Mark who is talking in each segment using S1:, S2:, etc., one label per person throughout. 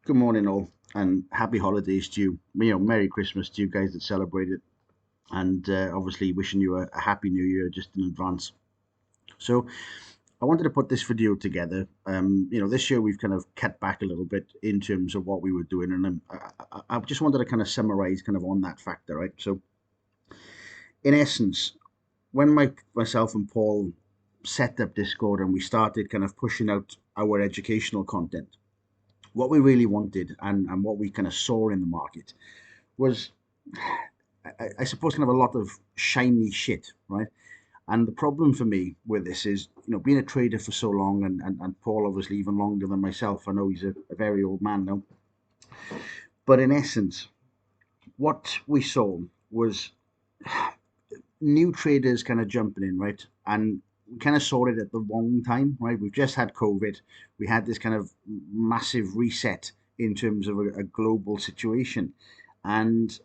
S1: Good morning, all, and happy holidays to you. Merry Christmas to you guys that celebrate it, and obviously wishing you a happy New Year just in advance. So, I wanted to put this video together. This year we've kind of cut back a little bit in terms of what we were doing, and I just wanted to kind of summarize kind of on that factor, right? So, in essence, when myself and Paul set up Discord and we started kind of pushing out our educational content, what we really wanted and what we kind of saw in the market was I suppose kind of a lot of shiny shit, right? And the problem for me with this is, being a trader for so long, and Paul obviously even longer than myself. I know he's a very old man now, but in essence, what we saw was new traders kind of jumping in, right? And we kind of saw it at the wrong time, right? We've just had COVID. We had this kind of massive reset in terms of a global situation. And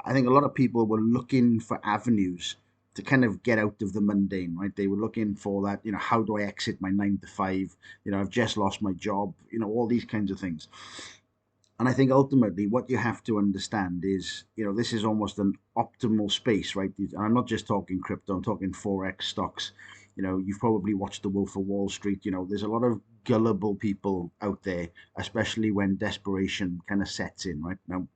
S1: I think a lot of people were looking for avenues to kind of get out of the mundane, right? They were looking for that, how do I exit my 9 to 5? I've just lost my job, all these kinds of things. And I think ultimately what you have to understand is, this is almost an optimal space, right? And I'm not just talking crypto, I'm talking Forex stocks. You've probably watched The Wolf of Wall Street. There's a lot of gullible people out there, especially when desperation kind of sets in, right? Now,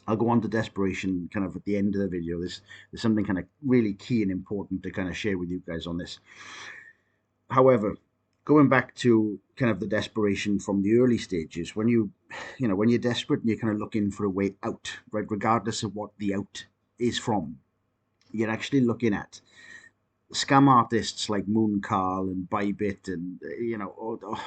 S1: I'll go on to desperation kind of at the end of the video. There's something kind of really key and important to kind of share with you guys on this. However, going back to kind of the desperation from the early stages, when you're desperate and you're kind of looking for a way out, right, regardless of what the out is from, you're actually looking at scam artists like Moon Carl and Bybit and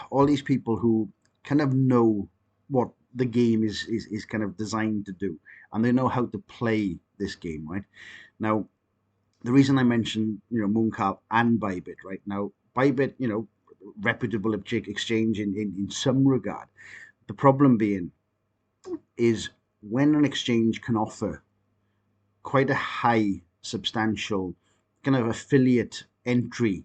S1: all these people who kind of know what the game is kind of designed to do, and they know how to play this game, right? Now, the reason I mentioned Moon Carl and Bybit, right? Now, Bybit, reputable exchange in some regard. The problem being is when an exchange can offer quite a high, substantial kind of affiliate entry,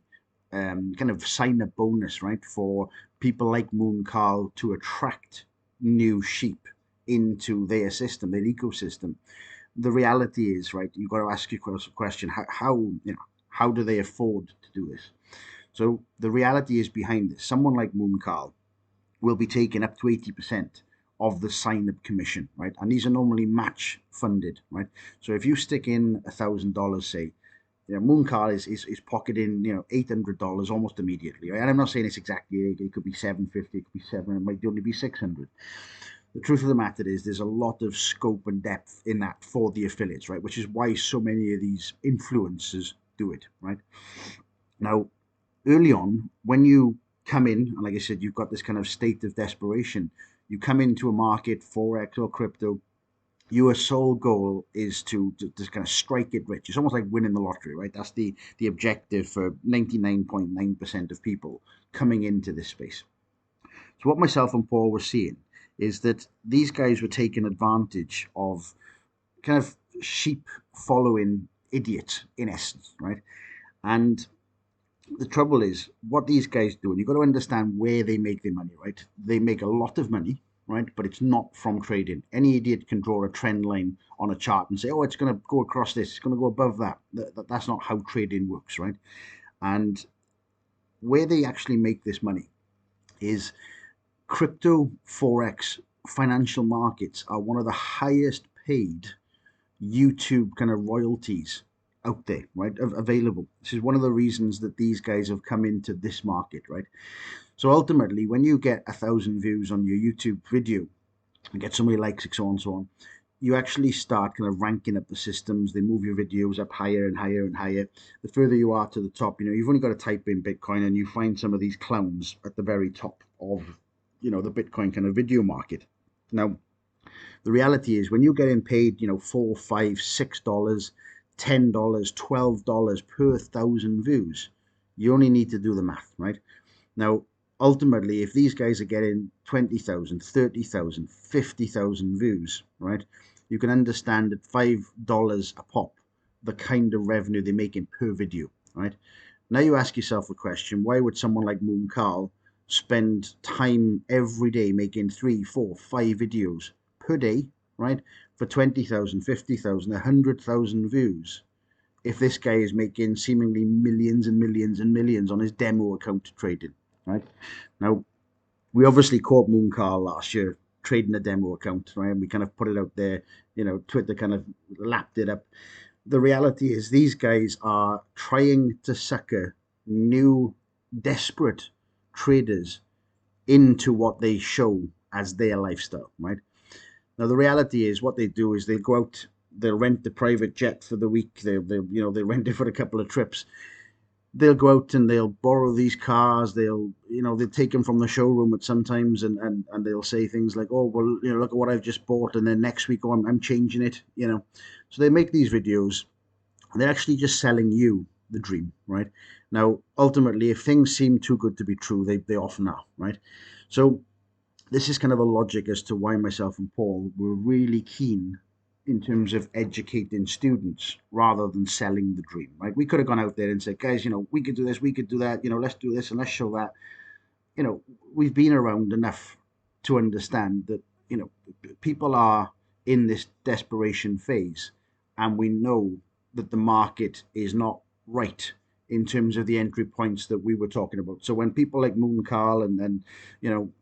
S1: kind of sign up bonus, right, for people like Moon Carl to attract new sheep into their system, their ecosystem. The reality is, right, you've got to ask yourself a question: how do they afford to do this? So the reality is behind this. Someone like Moon Carl will be taking up to 80% of the sign up commission, right? And these are normally match funded, right? So if you stick in $1,000, say, Mooncar is pocketing, $800 almost immediately, right? And I'm not saying it's exactly, it could be 750, it could be seven, it might only be 600. The truth of the matter is there's a lot of scope and depth in that for the affiliates, right? Which is why so many of these influencers do it, right? Now, early on, when you come in, and like I said, you've got this kind of state of desperation, you come into a market, Forex or crypto, your sole goal is to kind of strike it rich. It's almost like winning the lottery, right? That's the objective for 99.9% of people coming into this space. So what myself and Paul were seeing is that these guys were taking advantage of kind of sheep following idiots in essence, right? And the trouble is, what these guys do, and you've got to understand where they make their money, right? They make a lot of money, right? But it's not from trading. Any idiot can draw a trend line on a chart and say, oh, it's going to go across this, it's going to go above that. That's not how trading works, right? And where they actually make this money is crypto, Forex, financial markets are one of the highest paid YouTube kind of royalties out there, right? Available. This is one of the reasons that these guys have come into this market, right? So ultimately, when you get 1,000 views on your YouTube video and get so many likes, and so on and so on, you actually start kind of ranking up the systems. They move your videos up higher and higher and higher. The further you are to the top, you've only got to type in Bitcoin and you find some of these clowns at the very top of, the Bitcoin kind of video market. Now, the reality is when you're getting paid, $4, $5, $6, $10, $12 per thousand views, you only need to do the math, right? Now, ultimately, if these guys are getting 20,000, 30,000, 50,000 views, right, you can understand at $5 a pop the kind of revenue they're making per video, right? Now you ask yourself a question: why would someone like Moon Carl spend time every day making 3, 4, 5 videos per day, right, for 20,000, 50,000, 100,000 views, if this guy is making seemingly millions and millions and millions on his demo account trading, right? Now, we obviously caught Moon Carl last year trading a demo account, right? And we kind of put it out there, Twitter kind of lapped it up. The reality is these guys are trying to sucker new, desperate traders into what they show as their lifestyle, right? Now the reality is what they do is they go out, they'll rent the private jet for the week, they rent it for a couple of trips. They'll go out and they'll borrow these cars. They'll take them from the showroom at sometimes, and they'll say things like, "Oh, well, look at what I've just bought," and then next week, "Oh, I'm changing it." So they make these videos. They're actually just selling you the dream, right? Now, ultimately, if things seem too good to be true, they often are, right? So this is kind of a logic as to why myself and Paul were really keen in terms of educating students rather than selling the dream, right? We could have gone out there and said, guys, we could do this, we could do that, let's do this and let's show that. You know, we've been around enough to understand that, people are in this desperation phase, and we know that the market is not right in terms of the entry points that we were talking about. So when people like Moon Carl and you know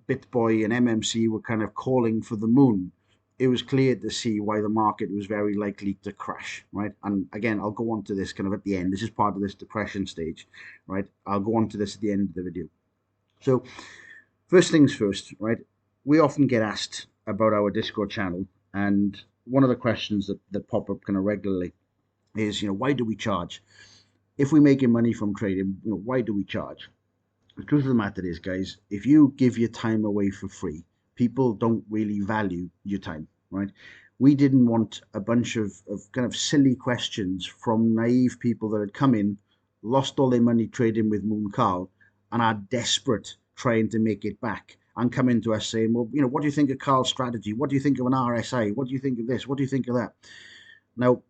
S1: BitBoy and MMC were kind of calling for the moon, it was clear to see why the market was very likely to crash, right? And again, I'll go on to this kind of at the end. This is part of this depression stage, right? I'll go on to this at the end of the video. So first things first, right? We often get asked about our Discord channel, and one of the questions that pop up kind of regularly is, why do we charge? If we're making money from trading, why do we charge? The truth of the matter is, guys, if you give your time away for free, people don't really value your time, right? We didn't want a bunch of kind of silly questions from naive people that had come in, lost all their money trading with Moon Carl, and are desperate trying to make it back, and come into us saying, well, what do you think of Carl's strategy? What do you think of an RSI? What do you think of this? What do you think of that? Now,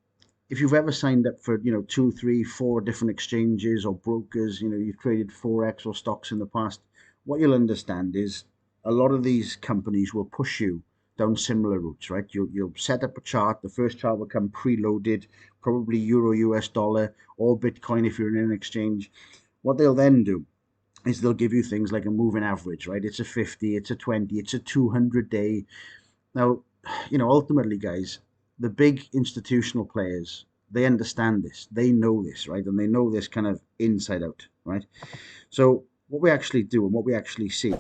S1: if you've ever signed up for 2, 3, 4 different exchanges or brokers, you've traded forex or stocks in the past, what you'll understand is a lot of these companies will push you down similar routes, right? You'll set up a chart. The first chart will come preloaded, probably euro, US dollar, or Bitcoin if you're in an exchange. What they'll then do is they'll give you things like a moving average, right? It's a 50, it's a 20, it's a 200-day. Now, ultimately, guys, the big institutional players, they understand this, they know this, right? And they know this kind of inside out, right? So what we actually do and what we actually see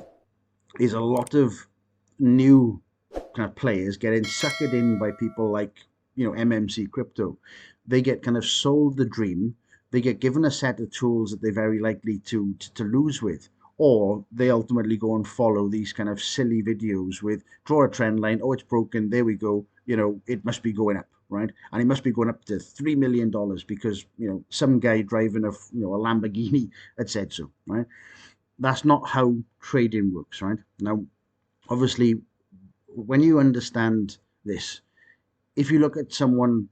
S1: is a lot of new kind of players getting suckered in by people like, MMC Crypto. They get kind of sold the dream. They get given a set of tools that they're very likely to lose with, or they ultimately go and follow these kind of silly videos with draw a trend line. Oh, it's broken. There we go. It must be going up, right? And it must be going up to $3 million because some guy driving a Lamborghini had said so, right? That's not how trading works, right? Now, obviously, when you understand this, if you look at someone,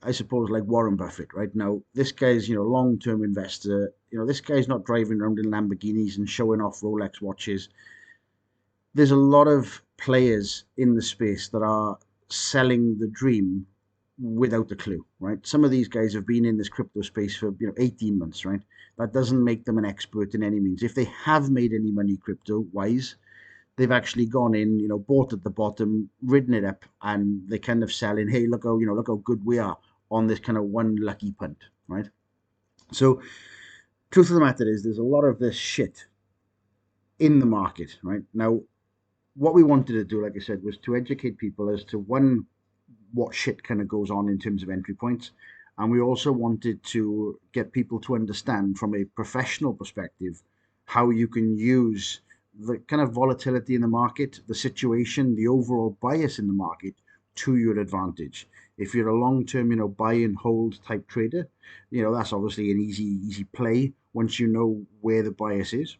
S1: I suppose, like Warren Buffett, right? Now, this guy's, long-term investor. This guy's not driving around in Lamborghinis and showing off Rolex watches. There's a lot of players in the space that are selling the dream without a clue, right? Some of these guys have been in this crypto space for 18 months, right? That doesn't make them an expert in any means. If they have made any money crypto wise, they've actually gone in, bought at the bottom, ridden it up, and they're kind of selling, hey, look how good we are on this kind of one lucky punt, right? So, truth of the matter is, there's a lot of this shit in the market, right? Now, what we wanted to do, like I said, was to educate people as to one, what shit kind of goes on in terms of entry points. And we also wanted to get people to understand from a professional perspective how you can use the kind of volatility in the market, the situation, the overall bias in the market to your advantage. If you're a long-term, buy and hold type trader, that's obviously an easy play once you know where the bias is.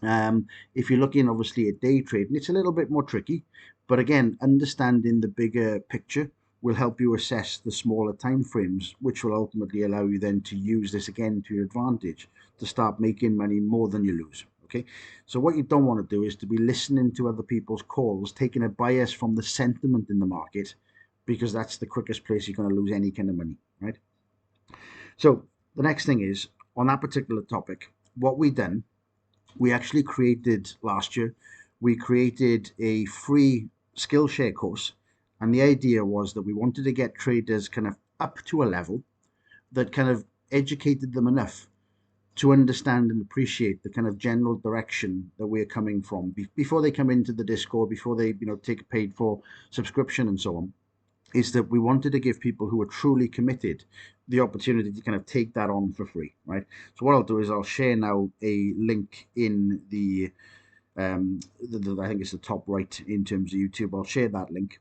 S1: If you're looking obviously at day trading, it's a little bit more tricky. But again, understanding the bigger picture will help you assess the smaller time frames, which will ultimately allow you then to use this again to your advantage to start making money more than you lose. Okay, so what you don't want to do is to be listening to other people's calls, taking a bias from the sentiment in the market, because that's the quickest place you're going to lose any kind of money, right? So the next thing is, on that particular topic, what we done, we actually created last year, we created a free Skillshare course. And the idea was that we wanted to get traders kind of up to a level that kind of educated them enough to understand and appreciate the kind of general direction that we're coming from before they come into the Discord, before they take a paid for subscription and so on. Is that we wanted to give people who are truly committed the opportunity to kind of take that on for free, right? So what I'll do is I'll share now a link in I think it's the top right in terms of YouTube. I'll share that link,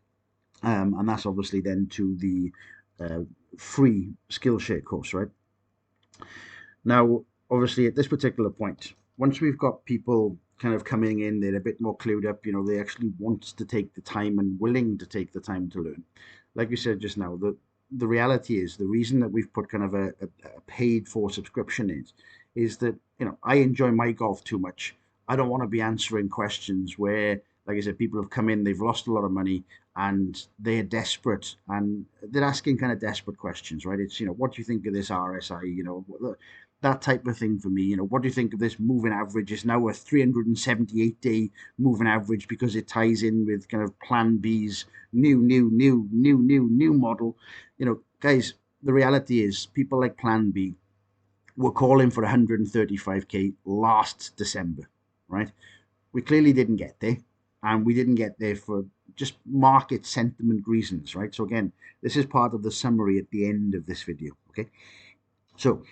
S1: and that's obviously then to the uh, free Skillshare course, right? Now, obviously, at this particular point, once we've got people kind of coming in, they're a bit more clued up, they actually want to take the time and willing to take the time to learn. Like you said just now, the reality is the reason that we've put kind of a paid for subscription is that, I enjoy my golf too much. I don't want to be answering questions where, like I said, people have come in, they've lost a lot of money, and they're desperate, and they're asking kind of desperate questions, right? It's, what do you think of this RSI? That type of thing for me. What do you think of this moving average? It's now a 378-day moving average because it ties in with kind of Plan B's new model. Guys, the reality is people like Plan B were calling for 135k last December, right? We clearly didn't get there, and we didn't get there for just market sentiment reasons, right? So again, this is part of the summary at the end of this video, okay? So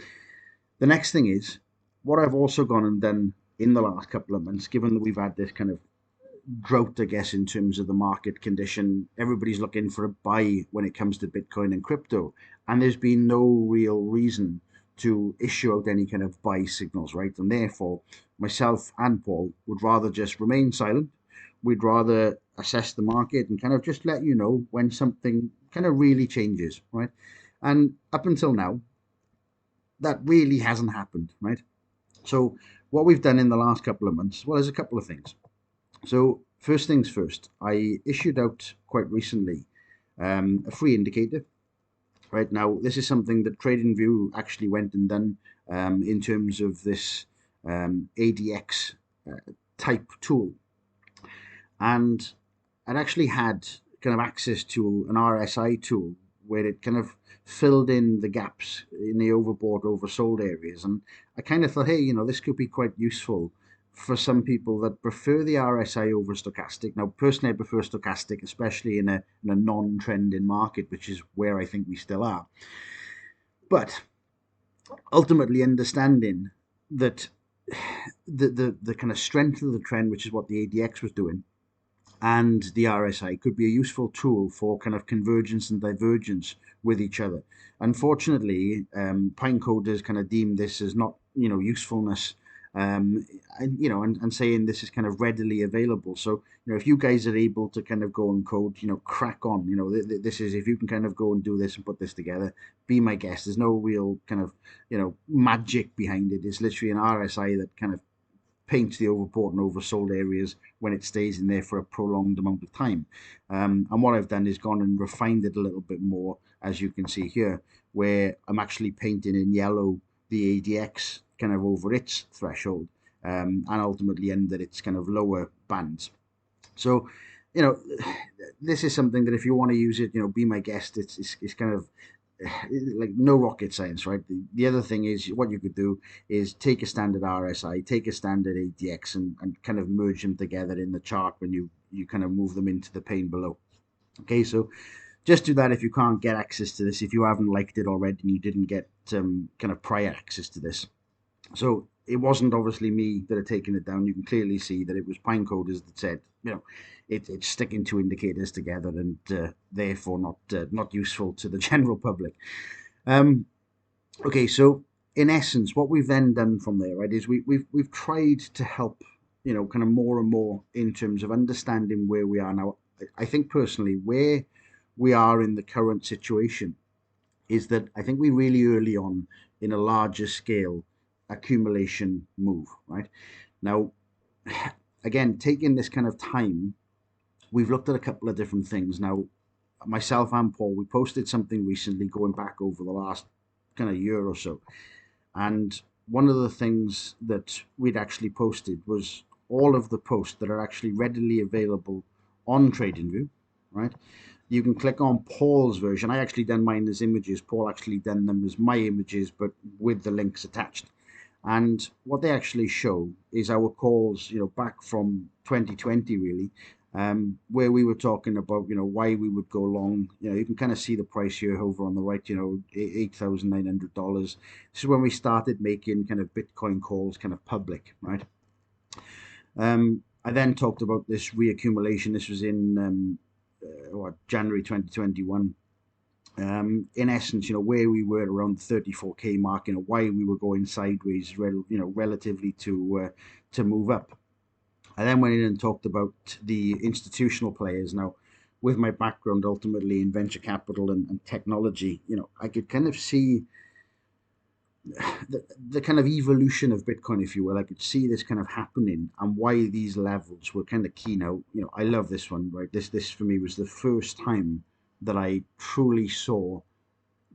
S1: the next thing is, what I've also gone and done in the last couple of months, given that we've had this kind of drought, I guess, in terms of the market condition, everybody's looking for a buy when it comes to Bitcoin and crypto. And there's been no real reason to issue out any kind of buy signals, right? And therefore, myself and Paul would rather just remain silent. We'd rather assess the market and kind of just let you know when something kind of really changes, right? And up until now, that really hasn't happened, right? So what we've done in the last couple of months, well, there's a couple of things. So first things first, I issued out quite recently a free indicator. Right now, this is something that TradingView actually went and done in terms of this ADX type tool, and I'd actually had kind of access to an RSI tool where it kind of filled in the gaps in the overbought, oversold areas. And I kind of thought, hey, this could be quite useful for some people that prefer the RSI over stochastic. Now, personally, I prefer stochastic, especially in a non-trending market, which is where I think we still are. But ultimately understanding that the kind of strength of the trend, which is what the ADX was doing, and the RSI could be a useful tool for kind of convergence and divergence with each other. Unfortunately, pine coders kind of deem this as not, usefulness, and saying this is kind of readily available. So, if you guys are able to kind of go and code, crack on. This is, if you can kind of go and do this and put this together, be my guest. There's no real kind of, magic behind it. It's literally an RSI that kind of paints the overbought and oversold areas when it stays in there for a prolonged amount of time. And what I've done is gone and refined it a little bit more, as you can see here, where I'm actually painting in yellow the ADX kind of over its threshold, and ultimately under its kind of lower bands. So, this is something that if you want to use it, be my guest. It's kind of like no rocket science, right? The other thing is what you could do is take a standard RSI, take a standard ADX, and kind of merge them together in the chart when you kind of move them into the pane below. Okay, so just do that if you can't get access to this, if you haven't liked it already and you didn't get kind of prior access to this. So it wasn't obviously me that had taken it down. You can clearly see that it was pine coders that said, it's sticking two indicators together and therefore not useful to the general public. Okay, so in essence, what we've then done from there, right, is we've tried to help, kind of more and more in terms of understanding where we are now. I think personally where we are in the current situation is that I think we really early on in a larger scale accumulation move, right? Now, again, taking this kind of time, we've looked at a couple of different things. Now, myself and Paul, we posted something recently going back over the last kind of year or so. And one of the things that we'd actually posted was all of the posts that are actually readily available on TradingView, right? You can click on Paul's version. I actually done mine as images. Paul actually done them as my images, but with the links attached. And what they actually show is our calls, back from 2020 really, where we were talking about, why we would go long. You can kind of see the price here over on the right, $8,900. This is when we started making kind of Bitcoin calls kind of public, right? I then talked about this reaccumulation. This was in January 2021. In essence, where we were around the 34K mark, why we were going sideways, relatively to move up. I then went in and talked about the institutional players. Now, with my background ultimately in venture capital and technology, I could kind of see the kind of evolution of Bitcoin, if you will. I could see this kind of happening and why these levels were kind of key. Now, I love this one, right? This for me was the first time that I truly saw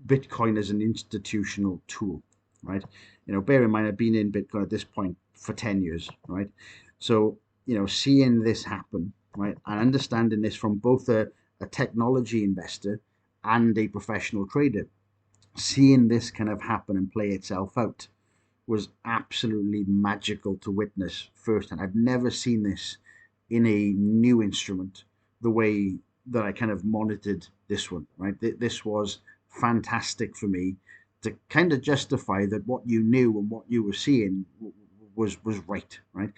S1: Bitcoin as an institutional tool, right? Bear in mind, I've been in Bitcoin at this point for 10 years, right? So, seeing this happen, right, and understanding this from both a technology investor and a professional trader, seeing this kind of happen and play itself out was absolutely magical to witness firsthand. I've never seen this in a new instrument the way that I kind of monitored this one, right? This was fantastic for me to kind of justify that what you knew and what you were seeing was right, right?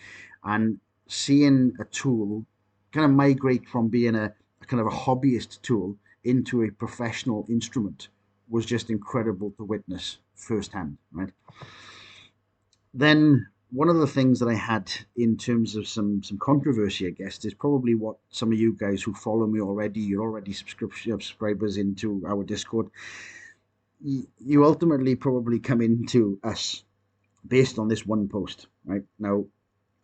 S1: And seeing a tool kind of migrate from being a kind of a hobbyist tool into a professional instrument was just incredible to witness firsthand, right? Then one of the things that I had in terms of some controversy, I guess, is probably what some of you guys who follow me already, you're already subscribers into our Discord. You ultimately probably come into us based on this one post, right? Now,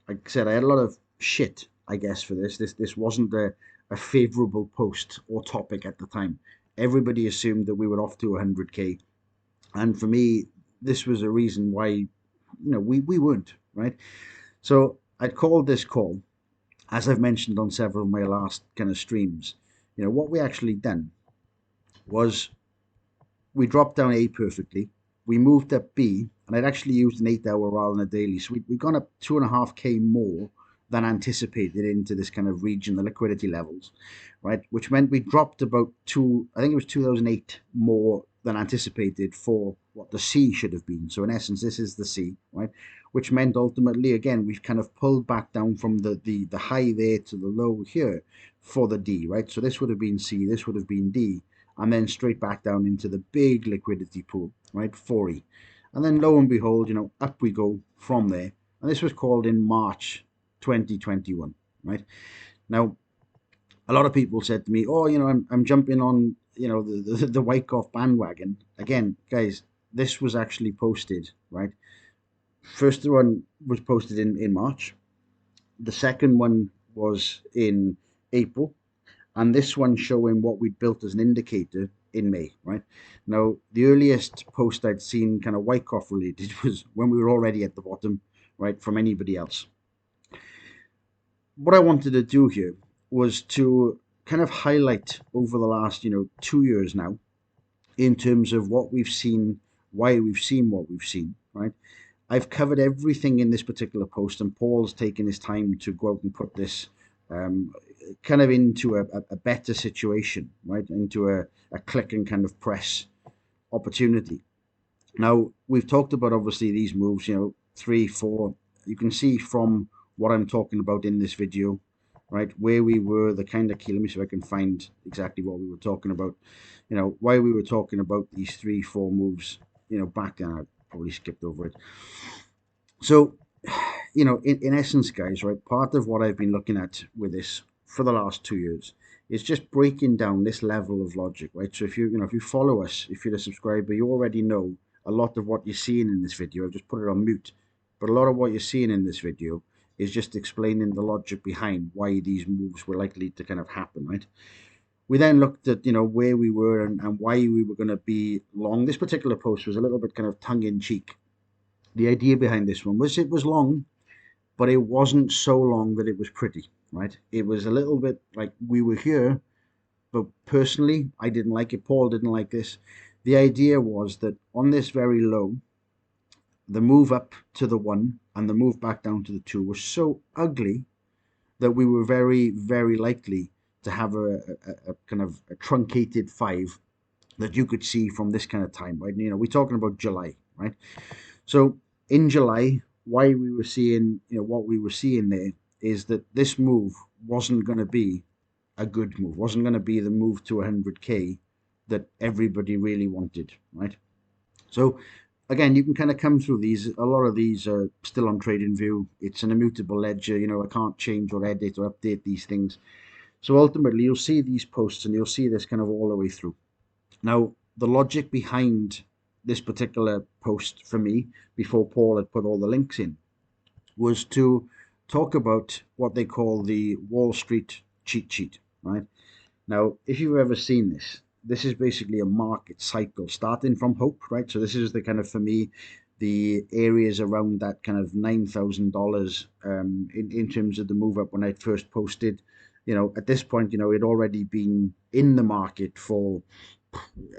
S1: like I said, I had a lot of shit, I guess, for this. This wasn't a favorable post or topic at the time. Everybody assumed that we were off to 100K, and for me, this was a reason why we weren't, right? So I'd called this call, as I've mentioned on several of my last kind of streams. What we actually done was we dropped down A perfectly. We moved up B, and I'd actually used an 8 hour rather than a daily. So we'd gone up 2.5K more than anticipated into this kind of region, the liquidity levels, right? Which meant we dropped about I think it was 2008 more than anticipated for what the C should have been. So in essence, this is the C, right? Which meant ultimately, again, we've kind of pulled back down from the high there to the low here for the D, right? So this would have been C, this would have been D, and then straight back down into the big liquidity pool, right? 40. And then lo and behold, up we go from there. And this was called in March 2021, right? Now, a lot of people said to me, oh, I'm jumping on, the Wyckoff bandwagon. Again, guys, this was actually posted, right? First one was posted in March. The second one was in April, and this one showing what we'd built as an indicator in May, right? Now, the earliest post I'd seen kind of Wyckoff related was when we were already at the bottom, right, from anybody else. What I wanted to do here was to kind of highlight over the last, 2 years now, in terms of what we've seen, why we've seen what we've seen, right? I've covered everything in this particular post, and Paul's taken his time to go out and put this kind of into a better situation, right? Into a click and kind of press opportunity. Now, we've talked about obviously these moves, 3, 4. You can see from what I'm talking about in this video, right, where we were, the kind of key. Let me see if I can find exactly what we were talking about, why we were talking about these 3, 4 moves, back then. I probably skipped over it. So, in essence, guys, right, part of what I've been looking at with this for the last 2 years is just breaking down this level of logic, right? So if if you follow us, if you're a subscriber, you already know a lot of what you're seeing in this video. I've just put it on mute, but a lot of what you're seeing in this video is just explaining the logic behind why these moves were likely to kind of happen, right? We then looked at, where we were and why we were going to be long. This particular post was a little bit kind of tongue in cheek. The idea behind this one was it was long, but it wasn't so long that it was pretty, right? It was a little bit like we were here, but personally, I didn't like it. Paul didn't like this. The idea was that on this very low, the move up to the one and the move back down to the two was so ugly that we were very, very likely to have a kind of a truncated five that you could see from this kind of time, right? We're talking about July, right? So in July, why we were seeing, what we were seeing there is that this move wasn't going to be a good move, wasn't going to be the move to 100K that everybody really wanted, right? So again, you can kind of come through these. A lot of these are still on TradingView. It's an immutable ledger. I can't change or edit or update these things. So ultimately, you'll see these posts and you'll see this kind of all the way through. Now, the logic behind this particular post for me, before Paul had put all the links in, was to talk about what they call the Wall Street cheat sheet, right? Now, if you've ever seen this is basically a market cycle starting from hope, right? So this is the kind of, for me, the areas around that kind of $9,000 in terms of the move up when I first posted. At this point, it'd already been in the market for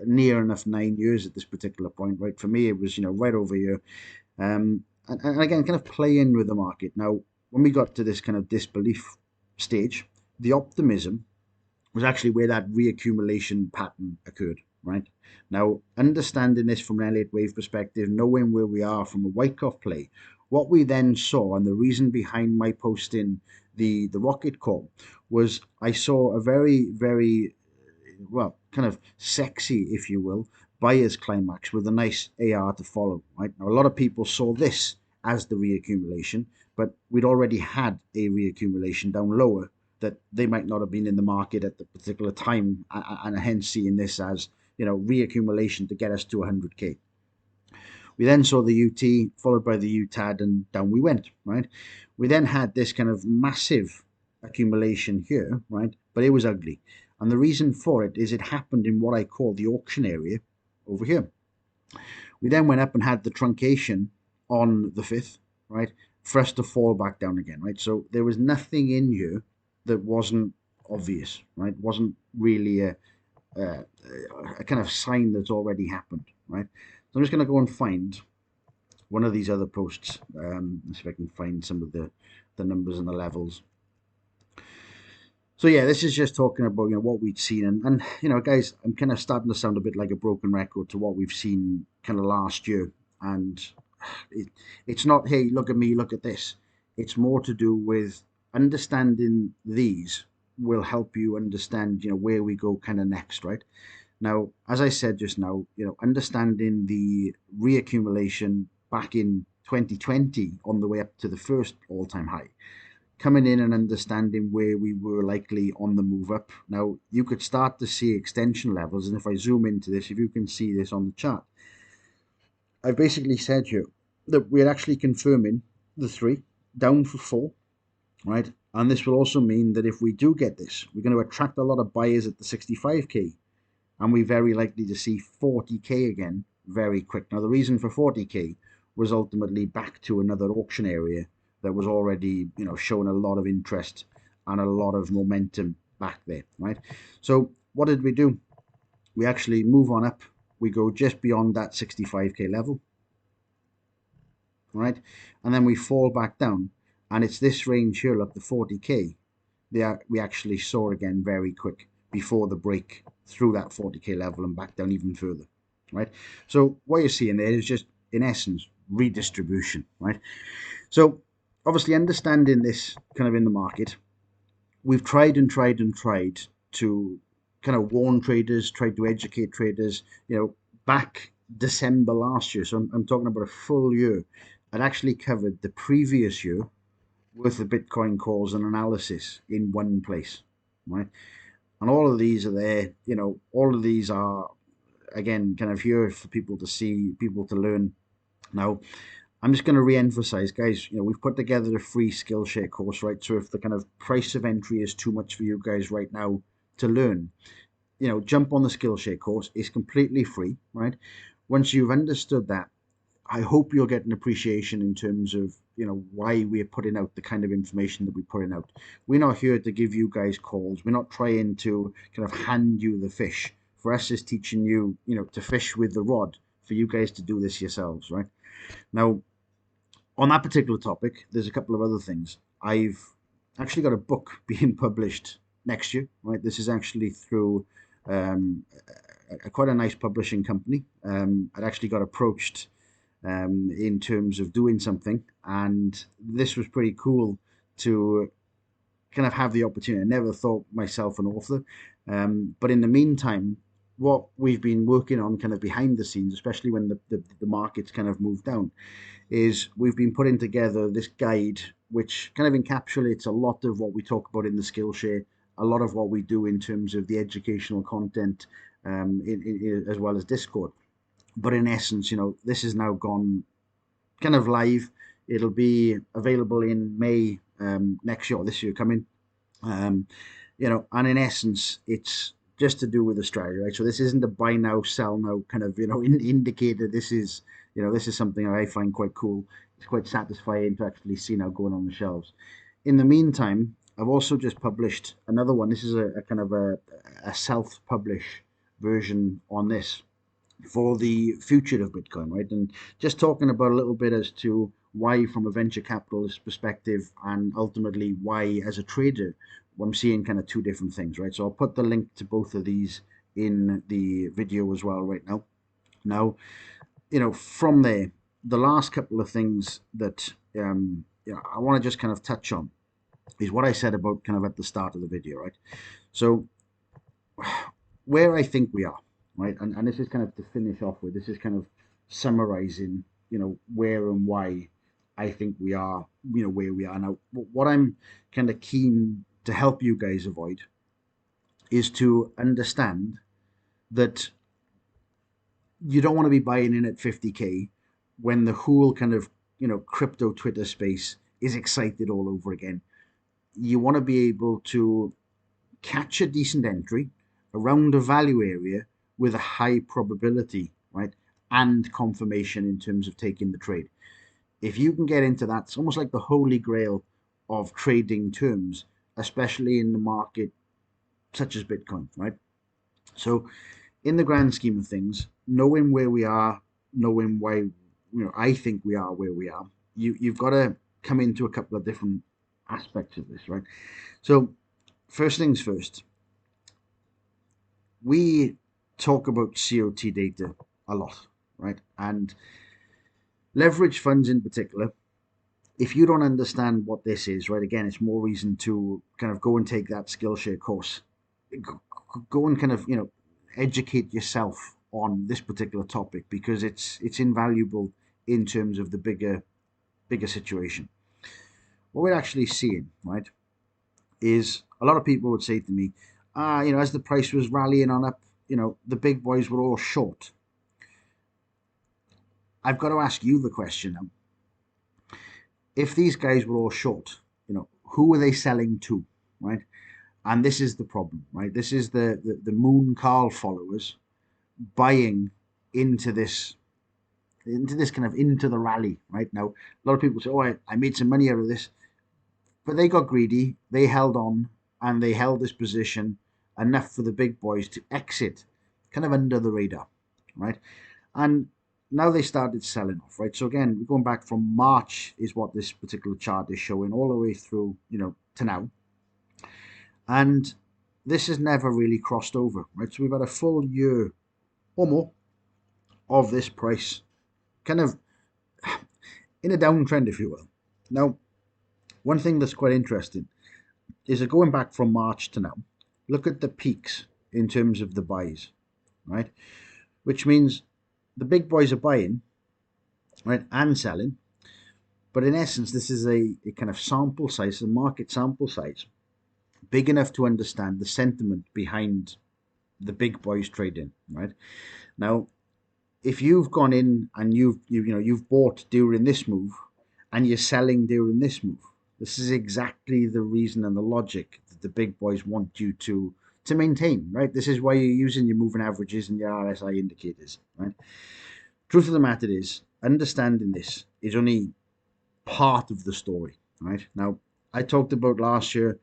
S1: near enough 9 years at this particular point, right? For me, it was, right over here. And again, kind of play in with the market. Now, when we got to this kind of disbelief stage, the optimism was actually where that reaccumulation pattern occurred, right? Now, understanding this from an Elliott wave perspective, knowing where we are from a Wyckoff play, what we then saw, and the reason behind my posting the rocket call, was I saw a very, very, well, kind of sexy, if you will, buyer's climax with a nice AR to follow, right? Now, a lot of people saw this as the reaccumulation, but we'd already had a reaccumulation down lower that they might not have been in the market at the particular time, and hence seeing this as, reaccumulation to get us to 100K. We then saw the UT followed by the UTAD, and down we went, right? We then had this kind of massive accumulation here, right? But it was ugly. And the reason for it is it happened in what I call the auction area over here. We then went up and had the truncation on the 5th, right? For us to fall back down again, right? So there was nothing in here that wasn't obvious, right? Wasn't really a kind of sign that's already happened, right? So I'm just going to go and find one of these other posts. See if I can find some of the numbers and the levels. So yeah, this is just talking about what we'd seen, and guys, I'm kind of starting to sound a bit like a broken record to what we've seen kind of last year, and it's not, hey, look at me, look at this. It's more to do with understanding these will help you understand where we go kind of next, right? Now, as I said just now, understanding the reaccumulation back in 2020 on the way up to the first all-time high, coming in and understanding where we were likely on the move up. Now, you could start to see extension levels, and if I zoom into this, if you can see this on the chart, I've basically said here that we're actually confirming the 3 down for 4, right? And this will also mean that if we do get this, we're going to attract a lot of buyers at the 65K, and we're very likely to see 40K again very quick. Now, the reason for 40K was ultimately back to another auction area that was already, showing a lot of interest and a lot of momentum back there, right? So what did we do? We actually move on up. We go just beyond that 65K level, right? And then we fall back down, and it's this range here, up to 40K, we actually saw again very quick before the break through that 40K level and back down even further, right? So what you're seeing there is just, in essence, redistribution, right? So obviously understanding this kind of in the market, we've tried and tried and tried to kind of warn traders, tried to educate traders, back December last year. So I'm talking about a full year. I'd actually covered the previous year worth of Bitcoin calls and analysis in one place, right? And all of these are there, all of these are, again, kind of here for people to see, people to learn. Now, I'm just going to re-emphasize, guys, we've put together a free Skillshare course, right? So if the kind of price of entry is too much for you guys right now to learn, jump on the Skillshare course. It's completely free, right? Once you've understood that, I hope you'll get an appreciation in terms of, why we're putting out the kind of information that we're putting out. We're not here to give you guys calls. We're not trying to kind of hand you the fish. For us, it's teaching you, to fish with the rod, for you guys to do this yourselves, right? Now, on that particular topic, there's a couple of other things. I've actually got a book being published next year, right? This is actually through um, quite a nice publishing company. I'd actually got approached in terms of doing something, and this was pretty cool to kind of have the opportunity. I never thought myself an author, but in the meantime, what we've been working on kind of behind the scenes, especially when the markets kind of moved down, is we've been putting together this guide which kind of encapsulates a lot of what we talk about in the Skillshare, a lot of what we do in terms of the educational content, as well as Discord. But in essence, this has now gone kind of live. It'll be available in May next year, or this year coming. Um, and in essence, it's just to do with Australia, right? So this isn't a buy now, sell now kind of, indicator. This is something I find quite cool. It's quite satisfying to actually see now going on the shelves. In the meantime, I've also just published another one. This is a kind of a self-publish version on this for the future of Bitcoin, right? And just talking about a little bit as to why, from a venture capitalist perspective, and ultimately why, as a trader, I'm seeing kind of two different things, right? So I'll put the link to both of these in the video as well right now. Now, from there, the last couple of things that I want to just kind of touch on is what I said about kind of at the start of the video, right? So where I think we are, right? And this is kind of to finish off with, this is kind of summarizing, where and why I think we are, where we are now. What I'm kind of keen to help you guys avoid is to understand that you don't want to be buying in at 50K when the whole kind of, crypto Twitter space is excited all over again. You want to be able to catch a decent entry around a value area with a high probability, right? And confirmation in terms of taking the trade. If you can get into that, it's almost like the holy grail of trading terms, especially in the market such as Bitcoin, right? So, in the grand scheme of things, knowing where we are, knowing why, I think we are where we are, you've got to come into a couple of different aspects of this, right? So, first things first, we talk about COT data a lot, right? And leverage funds in particular, if you don't understand what this is, right, again, it's more reason to kind of go and take that Skillshare course. Go and kind of, educate yourself on this particular topic, because it's invaluable in terms of the bigger situation. What we're actually seeing, right, is a lot of people would say to me, as the price was rallying on up, the big boys were all short. I've got to ask you the question now. If these guys were all short, who were they selling to, right? And this is the problem, right? This is the Moon Carl followers buying into this kind of into the rally right now. A lot of people say, "Oh, I made some money out of this," but they got greedy. They held on and they held this position enough for the big boys to exit, kind of under the radar, right? And now they started selling off, right? So again, we're going back from March is what this particular chart is showing, all the way through, to now. And this has never really crossed over, right? So we've had a full year or more of this price kind of in a downtrend, if you will. Now, one thing that's quite interesting is that going back from March to now, look at the peaks in terms of the buys, right? Which means the big boys are buying, right, and selling. But in essence, this is a kind of sample size, a market sample size, big enough to understand the sentiment behind the big boys trading, right? Now, if you've gone in and you've bought during this move and you're selling during this move, this is exactly the reason and the logic that the big boys want you to maintain, right? This is why you're using your moving averages and your RSI indicators, right? Truth of the matter is, understanding this is only part of the story, right? Now, I talked about last year,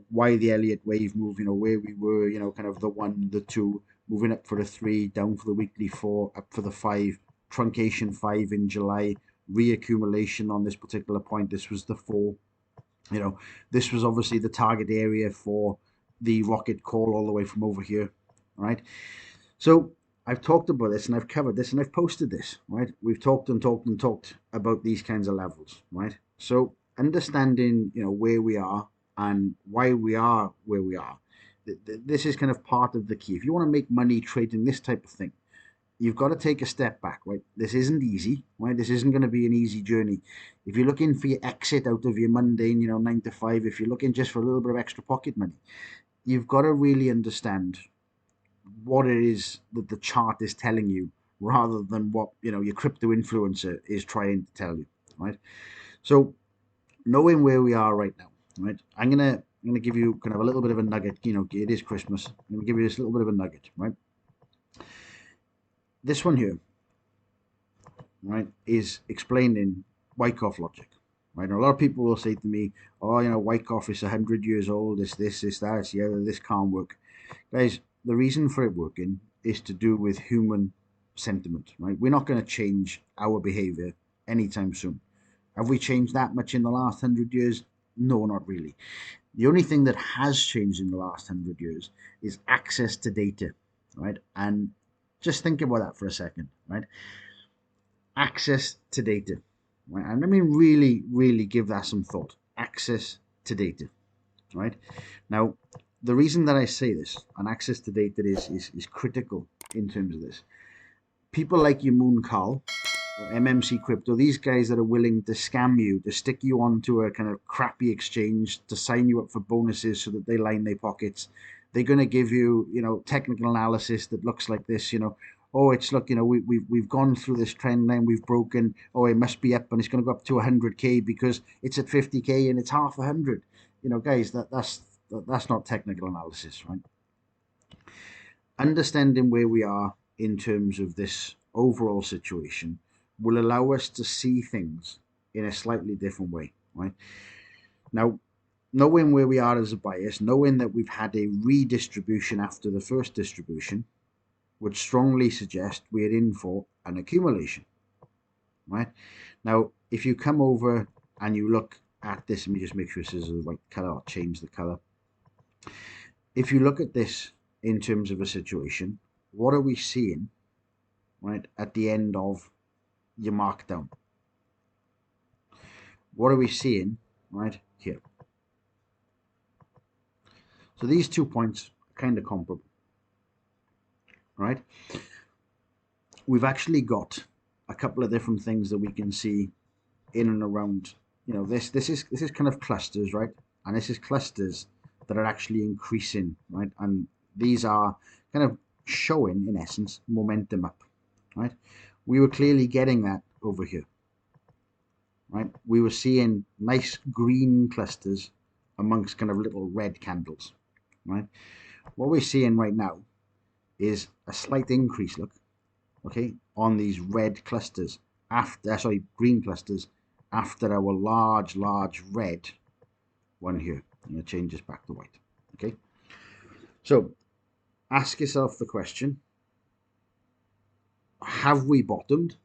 S1: why the Elliott wave move, where we were, kind of the one, the two, moving up for the three, down for the weekly four, up for the five, truncation five in July, reaccumulation on this particular point. This was the four. This was obviously the target area for the rocket call all the way from over here, right? So I've talked about this and I've covered this and I've posted this, right? We've talked and talked and talked about these kinds of levels, right? So understanding, where we are and why we are where we are, this is kind of part of the key. If you want to make money trading this type of thing, you've got to take a step back, right? This isn't easy, right? This isn't going to be an easy journey. If you're looking for your exit out of your mundane, 9 to 5, if you're looking just for a little bit of extra pocket money, you've got to really understand what it is that the chart is telling you rather than what your crypto influencer is trying to tell you, right? So knowing where we are right now, right, I'm gonna give you kind of a little bit of a nugget. It is Christmas. I'm gonna give you this little bit of a nugget, right? This one here, right, is explaining Wyckoff logic, right? And a lot of people will say to me, "Oh, Wyckoff is 100 years old. This, that, it's the other. This can't work." Guys, the reason for it working is to do with human sentiment, right? We're not going to change our behavior anytime soon. Have we changed that much in the last 100 years? No, not really. The only thing that has changed in the last 100 years is access to data, right? And just think about that for a second, right? Access to data, right? And I mean, really, really give that some thought. Access to data, right? Now, the reason that I say this, and access to data is critical in terms of this. People like your Moon Carl, or MMC Crypto, these guys that are willing to scam you, to stick you onto a kind of crappy exchange, to sign you up for bonuses so that they line their pockets. They're going to give you, technical analysis that looks like this, oh, it's look, we've gone through this trend line, we've broken, oh, it must be up and it's going to go up to 100K because it's at 50K and it's half 100. Guys, that's not technical analysis, right? Understanding where we are in terms of this overall situation will allow us to see things in a slightly different way, right? Now, knowing where we are as a bias, knowing that we've had a redistribution after the first distribution, would strongly suggest we're in for an accumulation, right? Now, if you come over and you look at this, let me just make sure this is the right color. I'll change the color. If you look at this in terms of a situation, what are we seeing, right, at the end of your markdown? What are we seeing right here? So these 2 points are kind of comparable, right? We've actually got a couple of different things that we can see in and around. This is kind of clusters, right? And this is clusters that are actually increasing, right? And these are kind of showing, in essence, momentum up, right? We were clearly getting that over here, right? We were seeing nice green clusters amongst kind of little red candles, right? What we're seeing right now is a slight increase, look, okay, on these red clusters after, green clusters after our large red one here. I'm going to change this back to white, okay? So ask yourself the question, have we bottomed?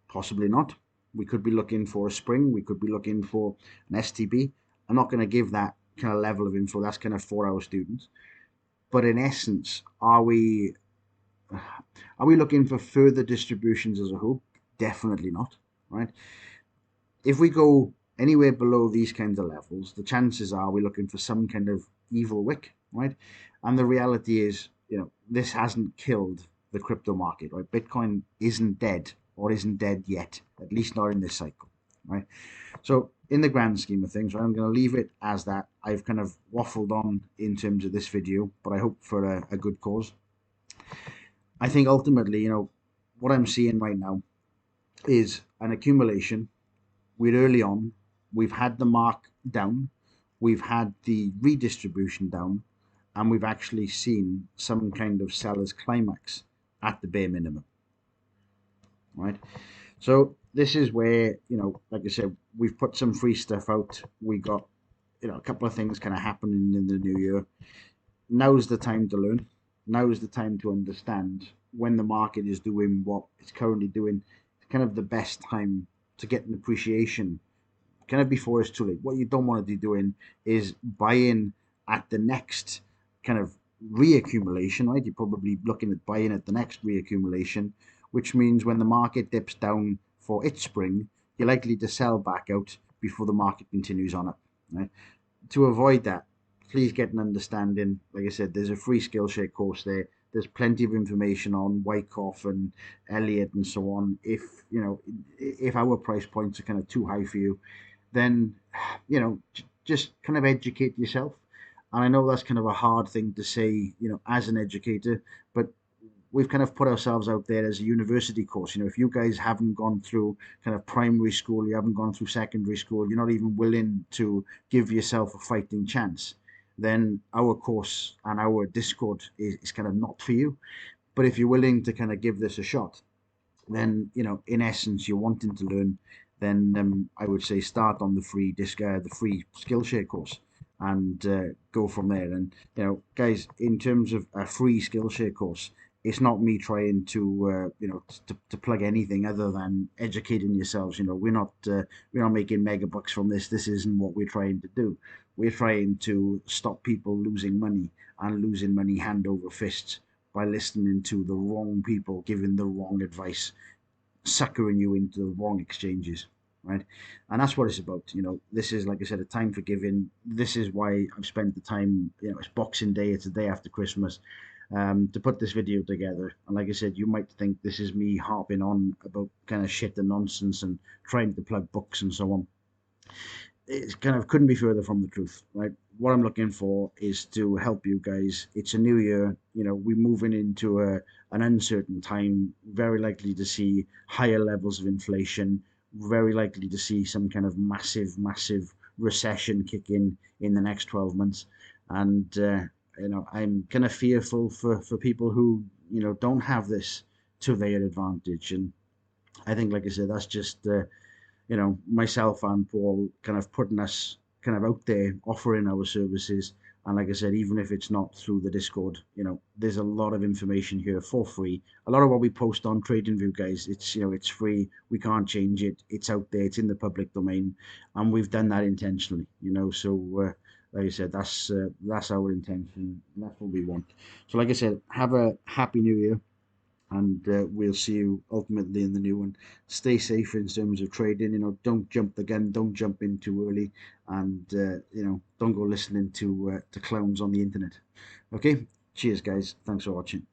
S1: Possibly not. We could be looking for a spring. We could be looking for an STB. I'm not going to give that kind of level of info. That's kind of for our students. But in essence, are we looking for further distributions as a whole? Definitely not, right? If we go anywhere below these kinds of levels, the chances are we're looking for some kind of evil wick, right? And the reality is, this hasn't killed the crypto market, right? Bitcoin isn't dead or isn't dead yet, at least not in this cycle, right? So in the grand scheme of things, right, I'm going to leave it as that. I've kind of waffled on in terms of this video, but I hope for a good cause. I think ultimately, what I'm seeing right now is an accumulation. We're early on. We've had the mark down. We've had the redistribution down, and we've actually seen some kind of seller's climax at the bare minimum, right? So this is where, like I said, we've put some free stuff out. We got, a couple of things kind of happening in the new year. Now's the time to learn. Now is the time to understand when the market is doing what it's currently doing. It's kind of the best time to get an appreciation kind of before it's too late. What you don't want to be doing is buying at the next kind of reaccumulation, right? You're probably looking at buying at the next reaccumulation, which means when the market dips down for its spring, you're likely to sell back out before the market continues on up, right? To avoid that, please get an understanding. Like I said, there's a free Skillshare course there. There's plenty of information on Wyckoff and Elliott and so on. If our price points are kind of too high for you, then just kind of educate yourself. And I know that's kind of a hard thing to say, as an educator, but we've kind of put ourselves out there as a university course. If you guys haven't gone through kind of primary school, you haven't gone through secondary school, you're not even willing to give yourself a fighting chance, then our course and our Discord is kind of not for you. But if you're willing to kind of give this a shot, then in essence you're wanting to learn, then I would say start on the free Skillshare course, and go from there. And guys, in terms of a free Skillshare course, it's not me trying to plug anything other than educating yourselves. We're not making mega bucks from this. This isn't what we're trying to do. We're trying to stop people losing money, and losing money hand over fist, by listening to the wrong people giving the wrong advice, suckering you into the wrong exchanges, right? And that's what it's about. This is, like I said, a time for giving. This is why I've spent the time. It's Boxing Day. It's the day after Christmas, to put this video together. And like I said, you might think this is me harping on about kind of shit and nonsense and trying to plug books and so on. It kind of couldn't be further from the truth, right? What I'm looking for is to help you guys. It's a new year. We're moving into an uncertain time, very likely to see higher levels of inflation, very likely to see some kind of massive recession kick in the next 12 months. And, I'm kind of fearful for people who, don't have this to their advantage. And I think, like I said, that's just myself and Paul kind of putting us kind of out there, offering our services. And like I said, even if it's not through the Discord, there's a lot of information here for free. A lot of what we post on TradingView, guys, it's free. We can't change it. It's out there. It's in the public domain, and we've done that intentionally. So like I said, that's our intention. That's what we want. So like I said, have a happy New Year, and we'll see you ultimately in the new one. Stay safe in terms of trading. Don't jump the gun. Don't jump in too early, and don't go listening to clowns on the internet. Okay, cheers, guys. Thanks for watching.